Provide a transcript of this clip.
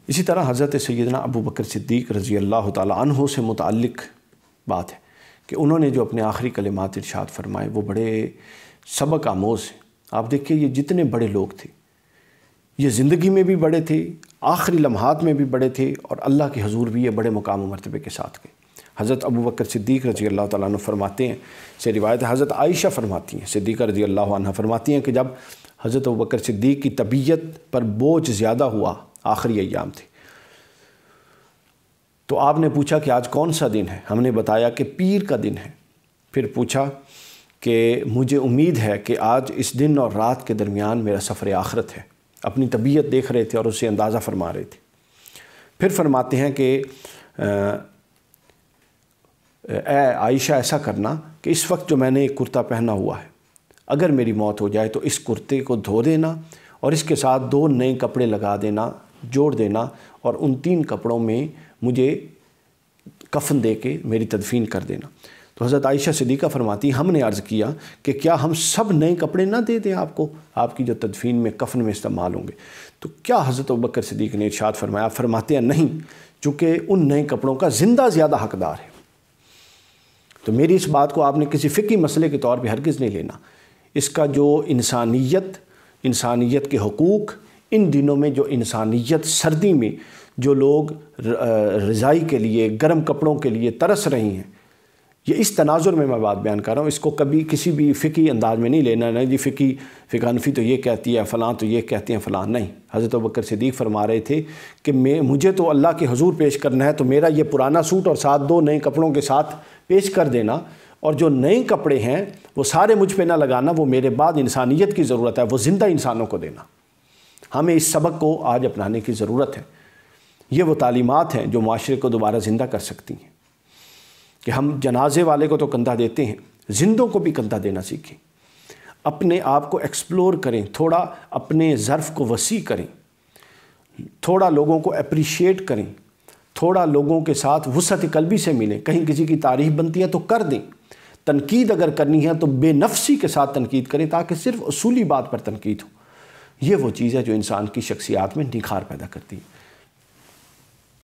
اسی طرح حضرت سیدنا ابو بکر صدیق رضی اللہ تعالیٰ عنہ سے متعلق بات ہے کہ انہوں نے جو اپنے آخری کلمات ارشاد فرمائے وہ بڑے سبق آموز ہیں۔ آپ دیکھیں یہ جتنے بڑے لوگ تھے، یہ زندگی میں بھی بڑے تھے، آخری لمحات میں بھی بڑے تھے، اور اللہ کے حضور بھی یہ بڑے مقام و مرتبے کے ساتھ گئے۔ حضرت ابو بکر صدیق رضی اللہ تعالیٰ عنہ فرماتے ہیں، سے روایت ہے، حضرت عائشہ فرماتی ہیں، صدیقہ رضی اللہ عنہ فرماتی ہیں کہ جب حضرت ابو بکر صدیق کی طبیعت پر بوجھ زیادہ ہوا، آخری ایام تھے، تو آپ نے پوچھا کہ آج کون سا دن ہے؟ ہم نے بتایا کہ پیر کا دن ہے۔ پھر پوچھا کہ مجھے امید ہے کہ آج اس دن اور رات کے درمیان میرا سفر آخرت ہے۔ اپنی طبیعت دیکھ رہے تھے اور اسے اندازہ فرما رہے تھے۔ پھر فرماتے ہیں کہ اے عائشہ ایسا کرنا کہ اس وقت جو میں نے ایک کرتا پہنا ہوا ہے، اگر میری موت ہو جائے تو اس کرتے کو دھو دینا اور اس کے ساتھ 2 نئے کپڑے لگا دینا، جوڑ دینا، اور ان 3 کپڑوں میں مجھے کفن دے کے میری تدفین کر دینا۔ تو حضرت عائشہ صدیقہ فرماتی، ہم نے عرض کیا کہ کیا ہم سب نئے کپڑے نہ دے دیں آپ کو، آپ کی جو تدفین میں کفن میں استعمال ہوں گے؟ تو کیا حضرت ابوبکر صدیق نے ارشاد فرمایا؟ فرماتے ہیں نہیں، چونکہ ان نئے کپڑوں کا زندہ زیادہ حقدار ہے۔ تو میری اس بات کو آپ نے کسی فقہی مسئلے کے طور پہ ہرگز نہیں لینا۔ اس کا جو انسانیت کے حقوق، ان دنوں میں جو انسانیت سردی میں جو لوگ رضائی کے لیے، گرم کپڑوں کے لیے ترس رہی ہیں، یہ اس تناظر میں بات بیان کر رہا ہوں۔ اس کو کبھی کسی بھی فقہی انداز میں نہیں لینا، نہیں جی فقہ حنفی تو یہ کہتی ہے، فلاں تو یہ کہتے ہیں، فلاں نہیں۔ حضرت ابوبکر صدیق فرما رہے تھے کہ مجھے تو اللہ کے حضور پیش کرنا ہے، تو میرا یہ پرانا سوٹ اور ساتھ 2 نئے کپڑوں کے ساتھ پیش کر دینا، اور جو نئے کپڑے ہیں وہ سارے مجھ پہ نہ لگانا، وہ میرے بعد انسانیت کی ضرورت ہے، وہ زندہ انسانوں کو دینا۔ ہمیں اس سبق کو آج اپنانے کی ضرورت ہے۔ یہ وہ تعلیمات ہیں جو معاشرے کو دوبارہ زندہ کر سکتی ہیں، کہ ہم جنازے والے کو تو کندھا دیتے ہیں، زندوں کو بھی کندھا دینا سیکھیں۔ اپنے آپ کو ایکسپلور کریں، تھوڑا اپنے ظرف کو وسیع کریں، تھوڑا لوگوں کو اپریشیٹ کریں، تھوڑا لوگوں کے ساتھ وسعت قلبی سے ملیں۔ کہیں کسی کی تعریف بنتی ہے تو کر دیں، تنقید اگر کرنی ہے تو بے نفسی کے ساتھ تنقید کریں، تاکہ صرف اصولی بات پر تنقید ہو۔ یہ وہ چیز ہے جو انسان کی شخصیات میں نکھار پیدا کرتی ہے۔